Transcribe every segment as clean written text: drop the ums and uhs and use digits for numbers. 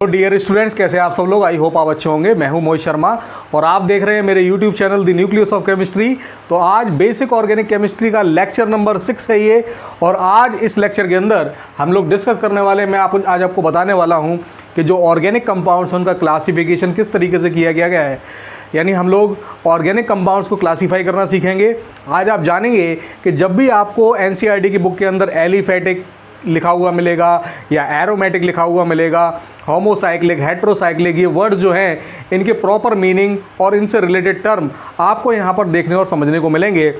Dear students, कैसे आप सब लोग? आई होप आप अच्छे होंगे। मैं हूं मोहित शर्मा और आप देख रहे हैं मेरे YouTube channel the nucleus of chemistry. तो आज बेसिक ऑर्गेनिक केमिस्ट्री का लेक्चर नंबर 6 है ये, और आज इस लेक्चर के अंदर हम लोग डिस्कस करने वाले, मैं आज आपको बताने वाला हूं कि जो ऑर्गेनिक कंपाउंड्स हैं उनका क्लासिफिकेशन किस तरीके से किया गया है। यानी हम लोग ऑर्गेनिक कंपाउंड्स को क्लासीफाई करना सीखेंगे। आज आप जानेंगे कि जब भी आपको एनसीईआरटी की बुक के अंदर एलिफेटिक लिखा हुआ मिलेगा या एरोमेटिक लिखा हुआ मिलेगा, होमोसाइक्लिक, हेट्रोसाइक्लिक, ये वर्ड्स जो हैं इनके प्रॉपर मीनिंग और इनसे रिलेटेड टर्म आपको यहाँ पर देखने और समझने को मिलेंगे।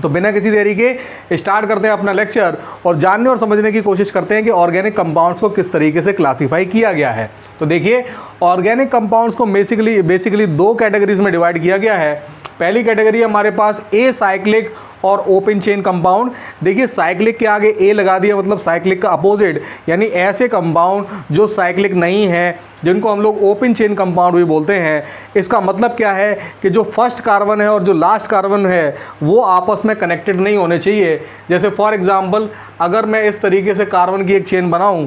तो बिना किसी देरी के स्टार्ट करते हैं अपना लेक्चर और जानने और समझने की कोशिश करते हैं कि ऑर्गेनिक कंपाउंड्स को किस तरीके से क्लासीफाई किया गया है। तो देखिए, ऑर्गेनिक कंपाउंड्स को बेसिकली दो कैटेगरीज में डिवाइड किया गया है। पहली कैटेगरी हमारे पास ए साइक्लिक और ओपन चेन कंपाउंड। देखिए, साइक्लिक के आगे ए लगा दिया, मतलब साइक्लिक का अपोजिट, यानी ऐसे कंपाउंड जो साइक्लिक नहीं है, जिनको हम लोग ओपन चेन कंपाउंड भी बोलते हैं। इसका मतलब क्या है कि जो फर्स्ट कार्बन है और जो लास्ट कार्बन है वो आपस में कनेक्टेड नहीं होने चाहिए। जैसे फॉर एग्जांपल, अगर मैं इस तरीके से कार्बन की एक चेन बनाऊं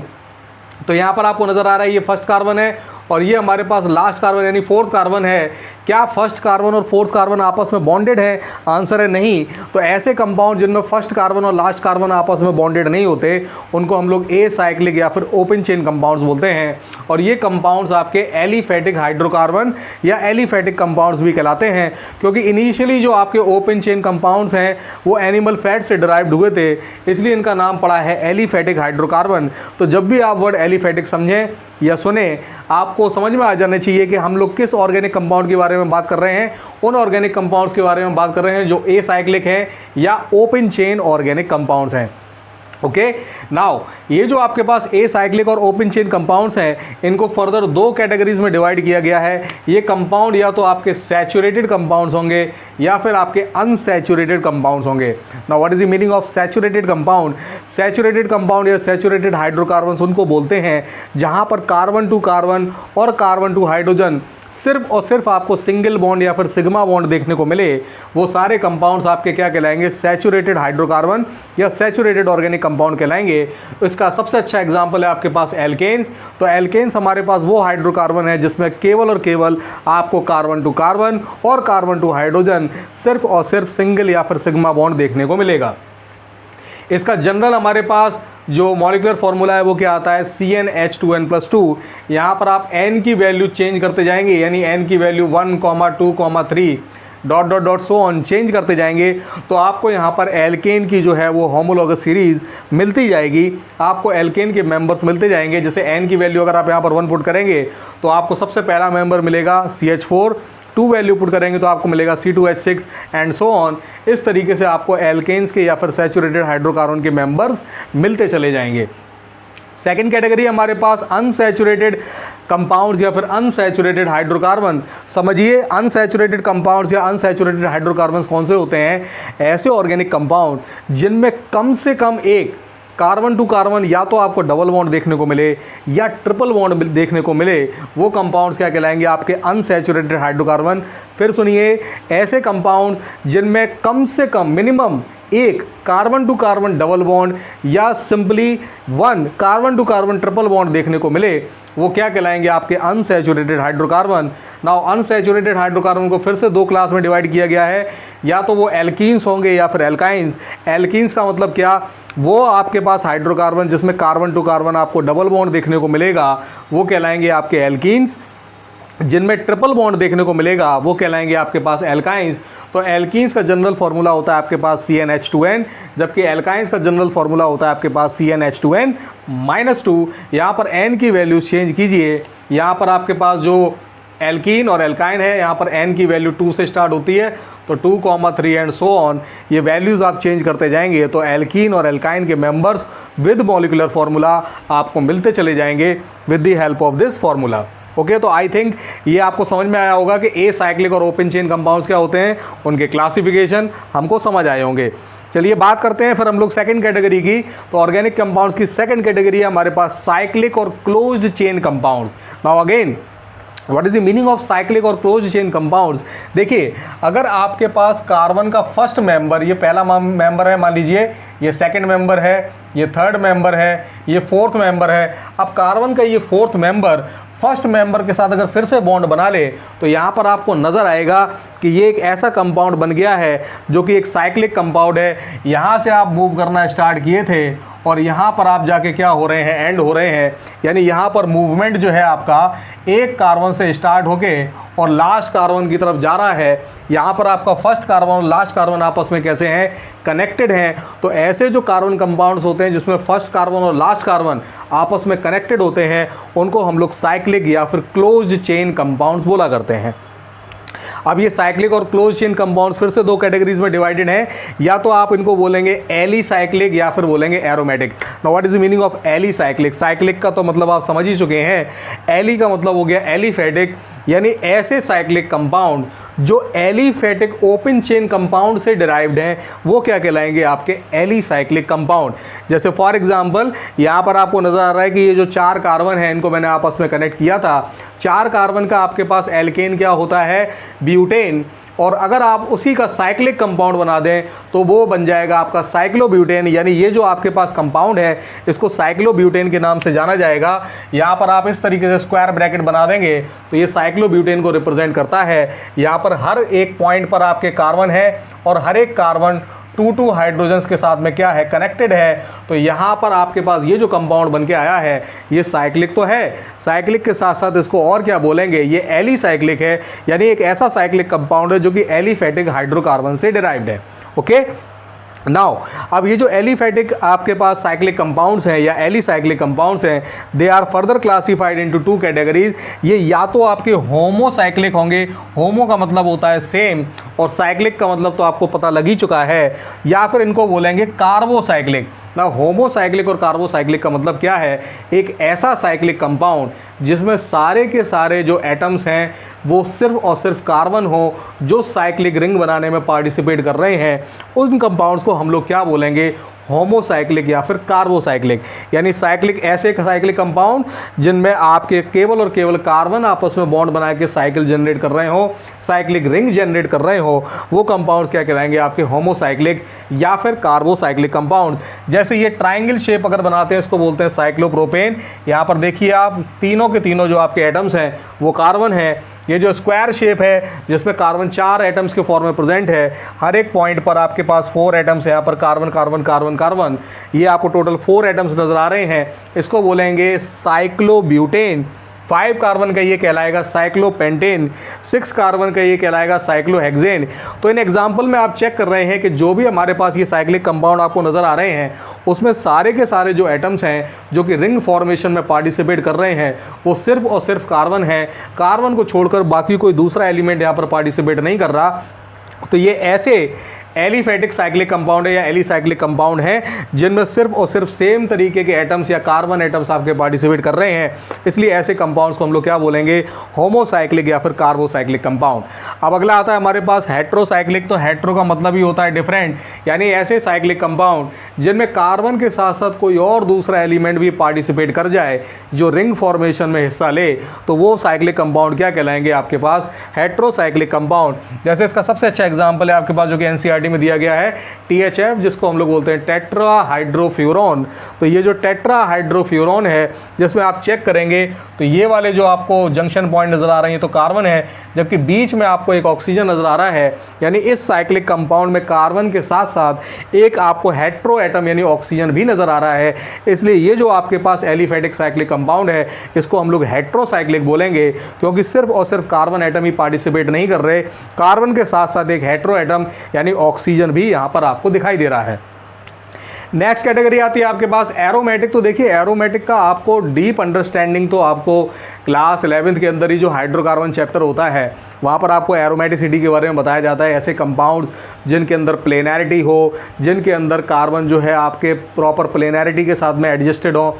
तो यहाँ पर आपको नज़र आ रहा है ये फर्स्ट कार्बन है और ये हमारे पास लास्ट कार्बन यानी फोर्थ कार्बन है। क्या फर्स्ट कार्बन और फोर्थ कार्बन आपस में बॉन्डेड है? आंसर है नहीं। तो ऐसे कंपाउंड जिनमें फर्स्ट कार्बन और लास्ट कार्बन आपस में बॉन्डेड नहीं होते उनको हम लोग ए साइक्लिक या फिर ओपन चेन कंपाउंड्स बोलते हैं। और ये कंपाउंड्स आपके एलिफेटिक हाइड्रोकार्बन या एलिफेटिक कंपाउंड्स भी कहलाते हैं, क्योंकि इनिशियली जो आपके ओपन चेन कंपाउंड्स हैं वो एनिमल फैट से डिराइव्ड हुए थे, इसलिए इनका नाम पड़ा है एलिफेटिक हाइड्रोकार्बन। तो जब भी आप वर्ड एलिफेटिक समझें या सुने, आपको समझ में आ जाना चाहिए कि हम लोग किस ऑर्गेनिक कंपाउंड के बारे में बात कर रहे हैं। उन ऑर्गेनिक कंपाउंड्स के बारे में बात कर रहे हैं जो ए साइक्लिक हैं या ओपन चेन ऑर्गेनिक कंपाउंड्स हैं। ओके, नाउ ये जो आपके पास ए साइक्लिक और ओपन चेन कंपाउंड्स हैं, इनको फर्दर दो कैटेगरीज में डिवाइड किया गया है। ये कंपाउंड या तो आपके सैचुरेटेड कंपाउंड्स होंगे या फिर आपके अनसैचुरेटेड कंपाउंड्स होंगे। Now what is the meaning of saturated compound? Saturated compound या सैचुरेटेड हाइड्रोकार्बन्स उनको बोलते हैं जहां पर कार्बन टू कार्बन और कार्बन टू हाइड्रोजन सिर्फ और सिर्फ आपको सिंगल बॉन्ड या फिर सिग्मा बॉन्ड देखने को मिले, वो सारे कंपाउंड्स आपके क्या कहलाएंगे? सैचुरेटेड हाइड्रोकार्बन या सैचुरेटेड ऑर्गेनिक कंपाउंड कहलाएंगे। इसका सबसे अच्छा एग्जांपल है आपके पास एल्केन्स। तो एल्केन्स हमारे पास वो हाइड्रोकार्बन है जिसमें केवल और केवल आपको कार्बन टू कार्बन और कार्बन टू हाइड्रोजन सिर्फ और सिर्फ सिंगल या फिर सिग्मा बॉन्ड देखने को मिलेगा। इसका जनरल हमारे पास जो मॉलिक्यूलर फार्मूला है वो क्या आता है? CnH2n+2। यहाँ पर आप n की वैल्यू चेंज करते जाएंगे, यानी n की value 1, 2, 3 dot dot dot so on change करते जाएंगे, तो आपको यहाँ पर एल्केन की जो है वो होमोलॉगस सीरीज़ मिलती जाएगी। आपको एल्केन के मेंबर्स मिलते जाएंगे। जैसे n की वैल्यू अगर आप यहाँ पर 1 पुट करेंगे तो आपको सबसे पहला मेंबर मिलेगा CH4, 2 वैल्यू पुट करेंगे तो आपको मिलेगा C2H6 एंड सो ऑन। इस तरीके से आपको एल्केन्स के या फिर सैचुरेटेड हाइड्रोकार्बन के मेंबर्स मिलते चले जाएंगे। सेकेंड कैटेगरी हमारे पास अनसैचुरेटेड कंपाउंड्स या फिर अनसैचुरेटेड हाइड्रोकार्बन। समझिए, अनसैचुरेटेड कंपाउंड्स या अनसैचुरेटेड हाइड्रोकार्बन्स कौन से होते हैं? ऐसे ऑर्गेनिक कंपाउंड जिनमें कम से कम एक कार्बन टू कार्बन या तो आपको डबल बॉन्ड देखने को मिले या ट्रिपल बॉन्ड देखने को मिले, वो कंपाउंड्स क्या कहलाएंगे? आपके अनसैचुरेटेड हाइड्रोकार्बन। फिर सुनिए, ऐसे कंपाउंड्स जिनमें कम से कम मिनिमम एक carbon to carbon double bond या simply 1 carbon to carbon triple bond देखने को मिले, वो क्या कहलाएंगे? आपके unsaturated hydrocarbon. Now unsaturated hydrocarbon को फिर से दो क्लास में डिवाइड किया गया है, या तो वो एल्कीन्स होंगे या फिर एल्काइंस। एल्कीन्स का मतलब क्या? वो आपके पास हाइड्रोकार्बन जिसमें कार्बन टू कार्बन आपको डबल बॉन्ड देखने को मिलेगा, वो कहलाएंगे आपके एल्कीन्स। जिनमें ट्रिपल बॉन्ड देखने को मिलेगा वो कहलाएंगे आपके पास एल्काइंस। तो एल्कीन्स का जनरल फार्मूला होता है आपके पास CnH2n, जबकि एल्काइंस का जनरल फार्मूला होता है आपके पास CnH2n-2। यहाँ पर n की वैल्यू चेंज कीजिए। यहाँ पर आपके पास जो एल्कीन और एल्काइन है, यहाँ पर n की वैल्यू 2 से स्टार्ट होती है, तो 2, 3 एंड सो ऑन। ये वैल्यूज़ आप चेंज करते जाएंगे तो एल्कीन और एल्काइन के मेंबर्स विद मॉलिक्यूलर फार्मूला आपको मिलते चले जाएंगे with the help of this formula. Okay, तो आई थिंक ये आपको समझ में आया होगा कि ए साइक्लिक और ओपन चेन कंपाउंड्स क्या होते हैं, उनके क्लासिफिकेशन हमको समझ आए होंगे। चलिए बात करते हैं फिर हम लोग सेकंड कैटेगरी की। तो ऑर्गेनिक कंपाउंड्स की सेकंड कैटेगरी है हमारे पास साइक्लिक और closed chain compounds. Now again, what is the meaning of cyclic और क्लोज्ड चेन कंपाउंड्स? देखिए, अगर आपके पास कार्बन का फर्स्ट मेंबर, ये पहला मेंबर है, मान लीजिए ये सेकंड मेंबर है, ये थर्ड मेंबर है, ये फोर्थ मेंबर है। अब कार्बन का ये फोर्थ मेंबर फर्स्ट मेंबर के साथ अगर फिर से बॉन्ड बना ले तो यहाँ पर आपको नज़र आएगा कि ये एक ऐसा कंपाउंड बन गया है जो कि एक साइक्लिक कंपाउंड है। यहाँ से आप मूव करना स्टार्ट किए थे और यहाँ पर आप जाके क्या हो रहे हैं, एंड हो रहे हैं। यानी यहाँ पर मूवमेंट जो है आपका एक कार्बन से स्टार्ट होके और लास्ट कार्बन की तरफ जा रहा है। यहाँ पर आपका फर्स्ट कार्बन और लास्ट कार्बन आपस में कैसे हैं, कनेक्टेड हैं। तो ऐसे जो कार्बन कंपाउंड्स होते हैं जिसमें फर्स्ट कार्बन और लास्ट कार्बन आपस में कनेक्टेड होते हैं, उनको हम लोग साइक्लिक या फिर क्लोज्ड चेन कंपाउंड्स बोला करते हैं। अब ये साइक्लिक और क्लोज चेन कंपाउंड्स फिर से दो कैटेगरीज में डिवाइडेड हैं। या तो आप इनको बोलेंगे एलिसाइक्लिक या फिर बोलेंगे aromatic. Now what is the meaning of alicyclic? Cyclic का तो मतलब आप समझ ही चुके हैं। एली का मतलब हो गया एलिफेटिक, यानी ऐसे साइक्लिक कंपाउंड जो एलिफेटिक ओपन चेन कंपाउंड से डिराइव्ड हैं, वो क्या कहलाएंगे, आपके एलिसाइक्लिक कंपाउंड। जैसे फॉर एग्जांपल यहाँ पर आपको नजर आ रहा है कि ये जो 4 कार्बन हैं इनको मैंने आपस में कनेक्ट किया था। 4 कार्बन का आपके पास एल्केन क्या होता है, ब्यूटेन। और अगर आप उसी का साइक्लिक कंपाउंड बना दें तो वो बन जाएगा आपका साइक्लोब्यूटेन। यानी ये जो आपके पास कंपाउंड है इसको साइक्लोब्यूटेन के नाम से जाना जाएगा। यहाँ पर आप इस तरीके से स्क्वायर ब्रैकेट बना देंगे तो ये साइक्लोब्यूटेन को रिप्रेजेंट करता है। यहाँ पर हर एक पॉइंट पर आपके कार्बन है और हर एक कार्बन 2 हाइड्रोजन्स के साथ में क्या है, कनेक्टेड है। तो यहाँ पर आपके पास ये जो कंपाउंड बन के आया है ये साइक्लिक तो है, साइक्लिक के साथ साथ इसको और क्या बोलेंगे, ये एलिसाइक्लिक है। यानी एक ऐसा साइक्लिक कंपाउंड है जो कि एलिफेटिक हाइड्रोकार्बन से डिराइव्ड है। ओके नाउ अब ये जो एलिफेटिक आपके पास साइक्लिक कंपाउंड्स हैं या एलिसाइक्लिक कंपाउंड्स हैं, they are further classified into 2 categories. ये या तो आपके होमोसाइक्लिक होंगे, होमो का मतलब होता है सेम और साइक्लिक का मतलब तो आपको पता लग ही चुका है, या फिर इनको बोलेंगे कार्बोसाइक्लिक। ना होमोसाइक्लिक और कार्बोसाइक्लिक का मतलब क्या है, एक ऐसा साइक्लिक कंपाउंड जिसमें सारे के सारे जो एटम्स हैं वो सिर्फ और सिर्फ कार्बन हो, जो साइक्लिक रिंग बनाने में पार्टिसिपेट कर रहे हैं, उन कंपाउंड्स को हम लोग क्या बोलेंगे, होमोसाइक्लिक या फिर कार्बोसाइक्लिक। यानी साइक्लिक ऐसे साइक्लिक कंपाउंड जिनमें आपके केवल और केवल कार्बन आपस में बॉन्ड बना के साइकिल जनरेट कर रहे हो, साइक्लिक रिंग जनरेट कर रहे हो, वो कंपाउंड्स क्या कहलाएंगे, आपके होमोसाइक्लिक या फिर कार्बोसाइक्लिक कंपाउंड। जैसे ये ट्राइंगल शेप अगर बनाते हैं इसको बोलते हैं साइक्लोप्रोपेन। यहाँ पर देखिए आप तीनों के तीनों जो आपके एटम्स हैं वो कार्बन है। ये जो स्क्वायर शेप है जिसमें कार्बन 4 एटम्स के फॉर्म में प्रेजेंट है, हर एक पॉइंट पर आपके पास 4 एटम्स है। यहाँ पर कार्बन कार्बन कार्बन कार्बन, ये आपको टोटल 4 एटम्स नजर आ रहे हैं, इसको बोलेंगे साइक्लोब्यूटेन। 5 कार्बन का ये कहलाएगा साइक्लोपेंटेन, 6 कार्बन का ये कहलाएगा साइक्लोहेक्सेन। तो इन एग्जाम्पल में आप चेक कर रहे हैं कि जो भी हमारे पास ये साइक्लिक कंपाउंड आपको नज़र आ रहे हैं उसमें सारे के सारे जो एटम्स हैं जो कि रिंग फॉर्मेशन में पार्टिसिपेट कर रहे हैं वो सिर्फ और सिर्फ कार्बन है। कार्बन को छोड़कर बाकी कोई दूसरा एलिमेंट यहाँ पर पार्टिसिपेट नहीं कर रहा। तो ये ऐसे एलिफेटिक साइक्लिक कंपाउंड है या एलिसाइक्लिक कंपाउंड है जिनमें सिर्फ और सिर्फ सेम तरीके के एटम्स या कार्बन एटम्स आपके पार्टिसिपेट कर रहे हैं, इसलिए ऐसे कंपाउंड्स को हम लोग क्या बोलेंगे, होमोसाइक्लिक या फिर कार्बोसाइक्लिक कंपाउंड। अब अगला आता है हमारे पास हेट्रोसाइक्लिक। तो हेट्रो का मतलब ही होता है डिफरेंट, यानी ऐसे साइक्लिक कंपाउंड जिनमें कार्बन के साथ साथ कोई और दूसरा एलिमेंट भी पार्टिसिपेट कर जाए जो रिंग फॉर्मेशन में हिस्सा ले, तो वो साइक्लिक कंपाउंड क्या कहलाएंगे, आपके पास हेट्रोसाइक्लिक कंपाउंड। जैसे इसका सबसे अच्छा एग्जाम्पल है आपके पास जो कि एनसीईआरटी में दिया गया है THF, जिसको हम लोग बोलते हैं टेट्राहाइड्रोफ्यूरॉन। तो ये जो टेट्राहाइड्रोफ्यूरॉन है जिसमें आप चेक करेंगे तो ये वाले जो आपको जंक्शन पॉइंट नज़र आ रहे हैं तो कार्बन है, जबकि बीच में आपको एक ऑक्सीजन नज़र आ रहा है। यानी इस साइक्लिक कंपाउंड में कार्बन के साथ साथ एक आपको हेट्रो एटम यानी ऑक्सीजन भी नज़र आ रहा है, इसलिए ये जो आपके पास एलिफेटिक साइक्लिक कंपाउंड है इसको हम लोग हेट्रोसाइक्लिक बोलेंगे, क्योंकि सिर्फ और सिर्फ कार्बन एटम ही पार्टिसिपेट नहीं कर रहे, कार्बन के साथ साथ एक हेट्रो एटम यानी ऑक्सीजन भी यहाँ पर आपको दिखाई दे रहा है। नेक्स्ट कैटेगरी आती है आपके पास एरोमेटिक। तो देखिए एरोमेटिक का आपको डीप अंडरस्टैंडिंग तो आपको क्लास 11th के अंदर ही जो हाइड्रोकार्बन चैप्टर होता है वहाँ पर आपको एरोमेटिसिटी के बारे में बताया जाता है। ऐसे कंपाउंड जिनके अंदर प्लेनैरिटी हो, जिनके अंदर कार्बन जो है आपके प्रॉपर प्लेनैरिटी के साथ में एडजस्टेड हो,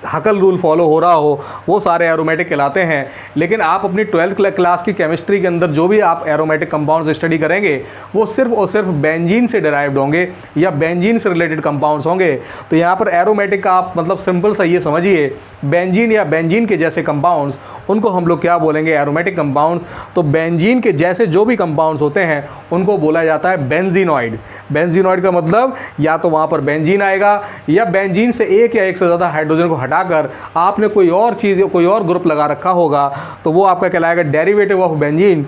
हकल रूल फॉलो हो रहा हो, वो सारे एरोमेटिक कहलाते हैं। लेकिन आप अपनी 12th क्लास की केमिस्ट्री के अंदर जो भी आप एरोमेटिक कंपाउंड्स स्टडी करेंगे वो सिर्फ और सिर्फ बेंजीन से डिराइव्ड होंगे या बेंजीन से रिलेटेड कंपाउंड्स होंगे। तो यहाँ पर एरोमेटिक का आप मतलब सिंपल सा ये समझिए, बेंजीन या बेंजीन के जैसे कंपाउंड्स, उनको हम लोग क्या बोलेंगे, एरोमेटिक कंपाउंड्स। तो बेंजीन के जैसे जो भी कंपाउंड्स होते हैं उनको बोला जाता है बेंजीनॉइड। बेंजीनॉइड का मतलब या तो वहाँ पर बेंजीन आएगा या बेंजीन से एक या एक से ज़्यादा हाइड्रोजन को हटाकर आपने कोई और चीज़, कोई और ग्रुप लगा रखा होगा, तो वो आपका कहलाएगा डेरिवेटिव ऑफ बेंजीन।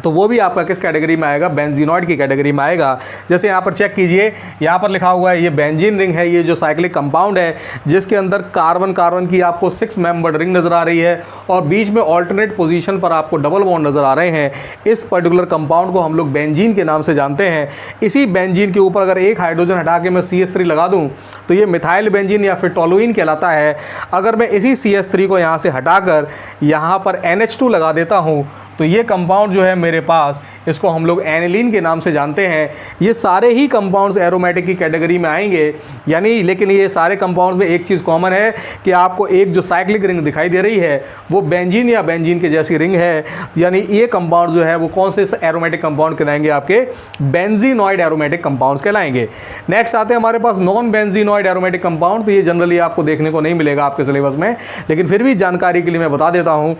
तो वो भी आपका किस कैटेगरी में आएगा, बेंजीनॉइड की कैटेगरी में आएगा। जैसे यहाँ पर चेक कीजिए, यहाँ पर लिखा हुआ है ये बेंजीन रिंग है, ये जो साइक्लिक कंपाउंड है जिसके अंदर कार्बन कार्बन की आपको 6 मेंबर्ड रिंग नज़र आ रही है और बीच में ऑल्टरनेट पोजीशन पर आपको डबल बॉन्ड नज़र आ रहे हैं। इस पर्टिकुलर कंपाउंड को हम लोग बेंजीन के नाम से जानते हैं। इसी बेंजीन के ऊपर अगर एक हाइड्रोजन हटा के मैं CH3 लगा दूँ तो ये मिथाइल बेंजीन या फिर टोलुइन कहलाता है। अगर मैं इसी CH3 को यहाँ से हटाकर यहाँ पर NH2 लगा देता हूँ तो ये कंपाउंड जो है मेरे पास, इसको हम लोग एनिलीन के नाम से जानते हैं। ये सारे ही कंपाउंड्स एरोमेटिक की कैटेगरी में आएंगे, यानी लेकिन ये सारे कंपाउंड्स में एक चीज़ कॉमन है कि आपको एक जो साइक्लिक रिंग दिखाई दे रही है वो बेंजीन या बेंजीन के जैसी रिंग है। यानी ये कंपाउंड जो है वो कौन से एरोमेटिक कंपाउंड कहलाएंगे, आपके बेंजीनॉइड एरोमेटिक कंपाउंड्स कहलाएंगे। नेक्स्ट आते हैं हमारे पास नॉन बेंजीनॉइड एरोमेटिक कंपाउंड। तो ये जनरली आपको देखने को नहीं मिलेगा आपके सिलेबस में, लेकिन फिर भी जानकारी के लिए मैं बता देता हूँ।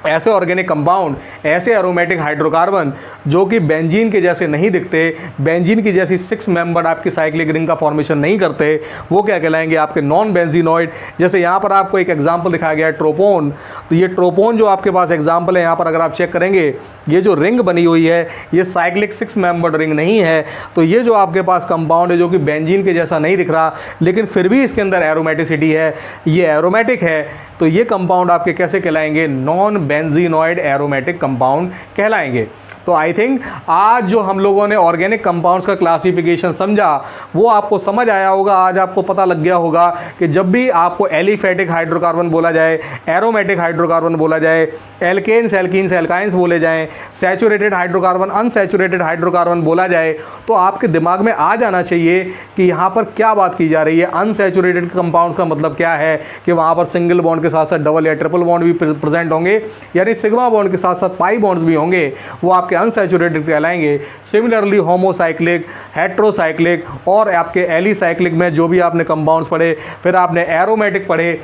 ऐसे ऑर्गेनिक कंपाउंड, ऐसे एरोमेटिक हाइड्रोकार्बन जो कि बेंजीन के जैसे नहीं दिखते, बेंजीन की जैसी 6 मेंबर्ड आपकी साइक्लिक रिंग का फॉर्मेशन नहीं करते, वो क्या कहलाएंगे, आपके नॉन बेंजीनॉइड। जैसे यहाँ पर आपको एक एग्जांपल दिखाया गया है ट्रोपोन। तो ये ट्रोपोन जो आपके पास एग्जांपल है, यहाँ पर अगर आप चेक करेंगे ये जो रिंग बनी हुई है ये साइक्लिक 6 मेंबर्ड रिंग नहीं है। तो ये जो आपके पास कंपाउंड है जो कि बेंजीन के जैसा नहीं दिख रहा लेकिन फिर भी इसके अंदर एरोमेटिसिटी है, ये एरोमेटिक है, तो ये कंपाउंड आपके कैसे कहलाएंगे, नॉन बेंजीनॉइड एरोमेटिक कंपाउंड कहलाएंगे। तो आई थिंक आज जो हम लोगों ने ऑर्गेनिक कंपाउंड्स का क्लासिफिकेशन समझा वो आपको समझ आया होगा। आज आपको पता लग गया होगा कि जब भी आपको एलिफेटिक हाइड्रोकार्बन बोला जाए, एरोमेटिक हाइड्रोकार्बन बोला जाए, एल्केन्स, एल्कीन्स, एल्काइंस बोले जाएं, सैचुरेटेड हाइड्रोकार्बन, अनसैचुरेटेड हाइड्रोकार्बन बोला जाए, तो आपके दिमाग में आ जाना चाहिए कि यहाँ पर क्या बात की जा रही है। अनसैचुरेटेड कंपाउंड्स का मतलब क्या है कि वहाँ पर सिंगल बॉन्ड के साथ साथ डबल या ट्रिपल बॉन्ड भी प्रेजेंट होंगे, यानी सिग्मा बॉन्ड के साथ साथ पाई बॉन्ड्स भी होंगे, वो आपके अनसैचुरेटेड कहलाएंगे। सिमिलरली होमोसाइक्लिक, हेट्रोसाइक्लिक और आपके एलिसाइक्लिक में जो भी आपने कंपाउंड्स पढ़े, फिर आपने एरोमेटिक पढ़े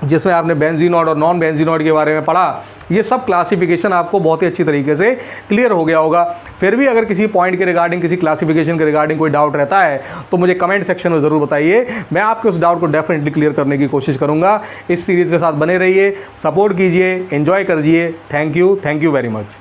जिसमें आपने बेंजीनॉइड और नॉन बेंजीनॉइड के बारे में पढ़ा, ये सब क्लासिफिकेशन आपको बहुत ही अच्छी तरीके से क्लियर हो गया होगा। फिर भी अगर किसी पॉइंट के रिगार्डिंग, किसी क्लासिफिकेशन के रिगार्डिंग कोई डाउट रहता है तो मुझे कमेंट सेक्शन में ज़रूर बताइए, मैं आपके उस डाउट को डेफिनेटली क्लियर करने की कोशिश करूँगा। इस सीरीज़ के साथ बने रहिए, सपोर्ट कीजिए, एंजॉय करिए। Thank you very much.